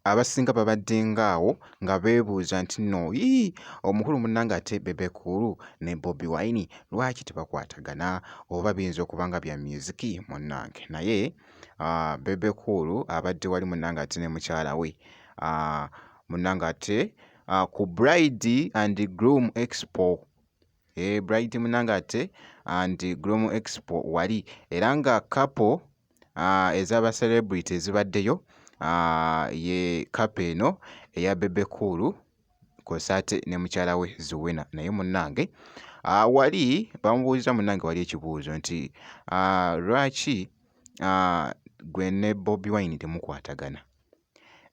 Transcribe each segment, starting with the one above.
abasinga babadde ngaawo nga beebuuza nti nno omukulu munnange ate Bebe Cool ne Bobi Wine lwaki tebakwatagana oba biyinza okuba nga bya musiki munnange. Naye Bebe Cool abadde wali munnange ate ne mukyala we munnange ate ku Bride and Groom Expo. Bride munnange ate and Groom Expo wali era nga couple ez'aba celebrity ezibaddeyo ye couple eno eya Bebe Cool kw'ossa ate ne mukyala we Zuwena. Naye munnange wali bamubuuza munnange wali ekibuuzo nti lwaki gwe ne Bobi Wine temukwatagana.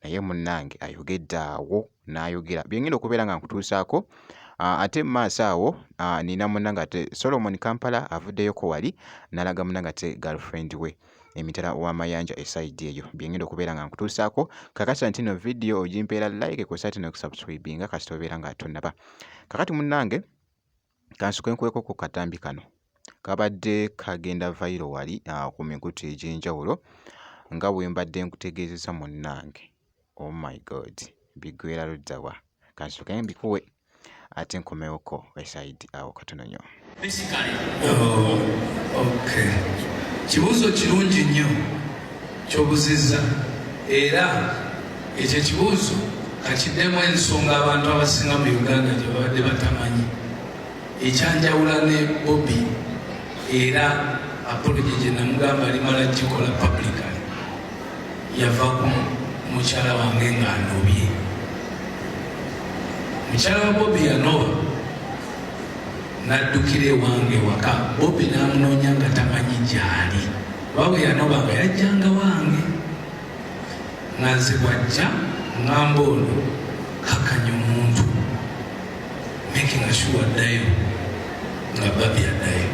Naye munnange ayogedde awo n'ayogera byengenda okubeera nga nkutuusaako. Ate mu maaso awo nina munnange ate Solomon Kampala avuddeyoko wali n'alaga munnange ate girlfriend we emitala w'amayanja esayidi eyo byengenda okubeera nga nkutuusaako. Kakasa nti no video ogimpeera like kw'ossa ate n'okusubscribinga kasita obeera nga tonnaba. Kakati munnange kansuke nkweko ku katambi kano kabadde kagenda viral wali ku mikutu egy'enjawulo nga bwe mbadde nkutegeezeza munnange. Oh my god, bigwera luddawa. Kansuke mbikuwe ate nkomewoko esayidi awo katono nnyo. Okay. Kibuuzo kirungi nnyo ky'obuzizza era ekyo ekibuuzo kakiddemu ensonga abantu abasinga mu Uganda gye babadde batamanyi ekyanjawula ne Bobby era apology gye namugamba alimala gikola publicly yava ku mukyala wange ng'anobye. Mukyala wa Bobby yanoba n'addukira ewange waka. Bobby n'amunoonya nga tamanyi gy'ali kuba bwe yanoba nga yajjanga wange nga nze bw'ajja ngamba ono kakkanya omuntu making sure addayo nga Bobby addayo.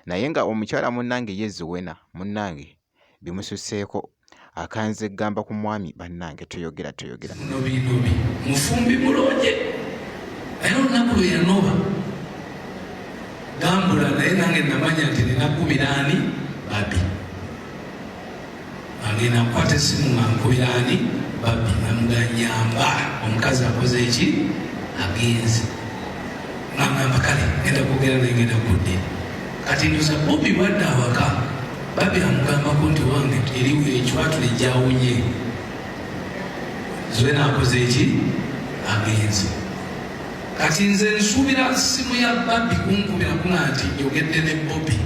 Naye nga omukyala munnange ye Zuwena munnange bimususseeko akanze gamba ku mwami bannange toyogera. Nobi mufumbi mulonje era olunaku lwe yanoba gambula naye nange namanya nti ninakubira ani Bobby. Agenda nkwata essimu nga nkubira ani Bobby namuganyamba omukazi akoze eki agenze ngamba kale ngenda kwogera naye ngenda kudde kati ndoza Bobby bwadde awaka Bobby amugambako nti wange eriwo ekiwatule gyawunye Zuwena akoze eki agenze. Kati nze nsuubira ssimu ya Bobby kunkubira kuna nti njogedde ne Bobby.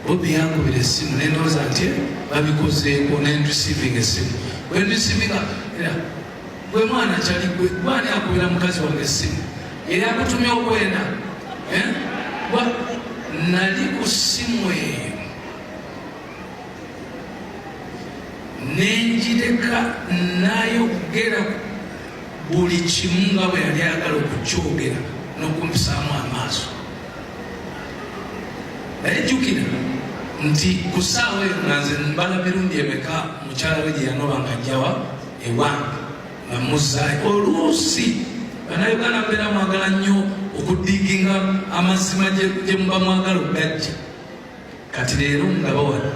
Bobby yankubira essimu nendowooza nti babikozeeko nendisivinga essimu wendisivinga era gwe mwana kyali gwani akubira mukazi wange essimu era akutumya okwenda nali ku ssimu eyo nenjireka nayogera buli kimu nga bwe yali ayagala okukyogera n'okumpisaamu amaaso. Naye jjukira nti ku ssaawa eyo nga nze mbala mirundi emeka mukyala we gye yanoba nga ajjawa ewange nga muzzaayo. Oluusi bannayuganda mbeera mwagala nnyo okuddiginga amazima gye muba mwagala okugajja. Kati leero nga bawala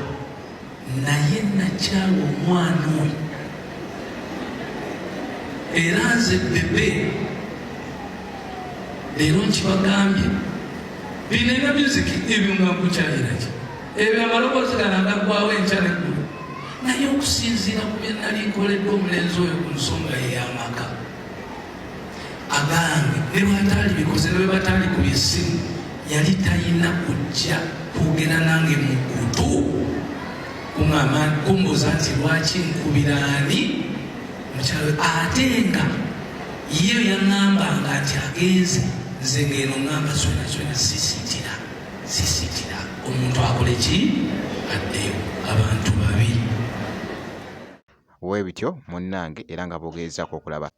naye nakyala omwana oyo era nze Bebe leero nkibagambye binena music ebyo nga nkukyaliraki ebyo amaloboozi gano agaggwawo enkya neggulu naye okusinziira ku bye nali nkoledde omulenzi oyo ku nsonga ey'amaka agange ne lwataali bikoze ne bwe bataali ku byessimu yali talina kujja kwogera nange mu kutu kumbuuza nti lwaki nkubira ani mukyalo ate nga ye yaŋŋambanga nti agenze nze ngeno ŋŋamba Zuwena sisiitira omuntu akole ki addeyo abantu babiri. Weebityo munnange era nga bogezaako okulaba.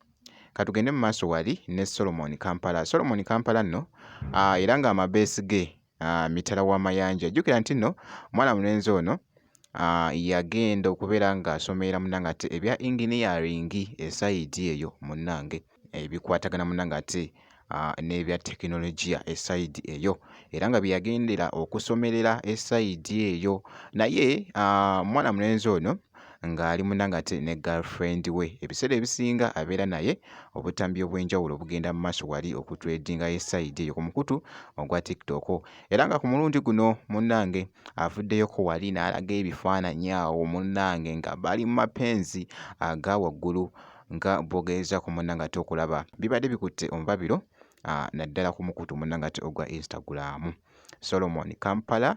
Katugende mu maaso wali ne Solomon Kampala nno era nga amabeesi ge mitala w'amayanja. Jjukira nti nno omwana mulenzi ono yagenda okubeera ng'asomera munnange ate ebya engineering esayidi eyo munnange ebikwatagana munnange ate n'ebya tekinologiya esayidi eyo era nga byeyagendera okusomerera esayidi eyo. Naye omwana mulenzi ono ng'ali munnange ate ne girlfriend we. Ebiseera ebisinga abeera naye obutambi obw'enjawulo obugenda mu maaso wali okutredinga esayidi eyo ku mukutu ogwa TikTok. Era nga ku mulundi guno munnange avuddeyoko wali n'alaga ebifaananyi awo munnange nga bali mu mapenzi aga waggulu nga bw'ogeeza ku munnange ate okulaba bibadde bikutte omubabiro naddala ku mukutu munnange ate ogwa Instagram. Solomon Kampala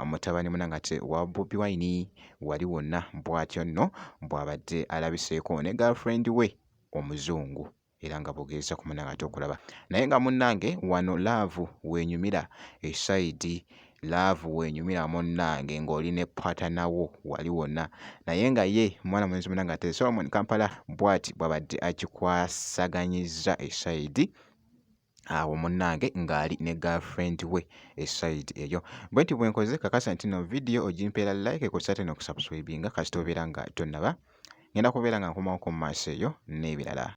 mutabani munnange ate wa Bobi Wine wali wonna bw'atyo nno bw'abadde alabiseeko ne girlfriend we omuzungu era nga bw'ogeeza ku munnange ate okulaba naye nga munnange wano laavu weenyumira esayidi laavu weenyumira munnange ng'oli ne partner wo wali wonna naye nga ye mwana mulenzi munnange ate Solomon Kampala bw'ati bw'abadde agikwasaganyizza esayidi awo munnange ng'ali ne girlfriend we esayidi eyo. Bwe nti bwe nkoze kakasa nti no video ogimpeera like kw'ossa ate n'okusubscribinga kasita obeera nga tonnaba ngenda kubeera nga nkomawo mu maaso eyo n'ebirala.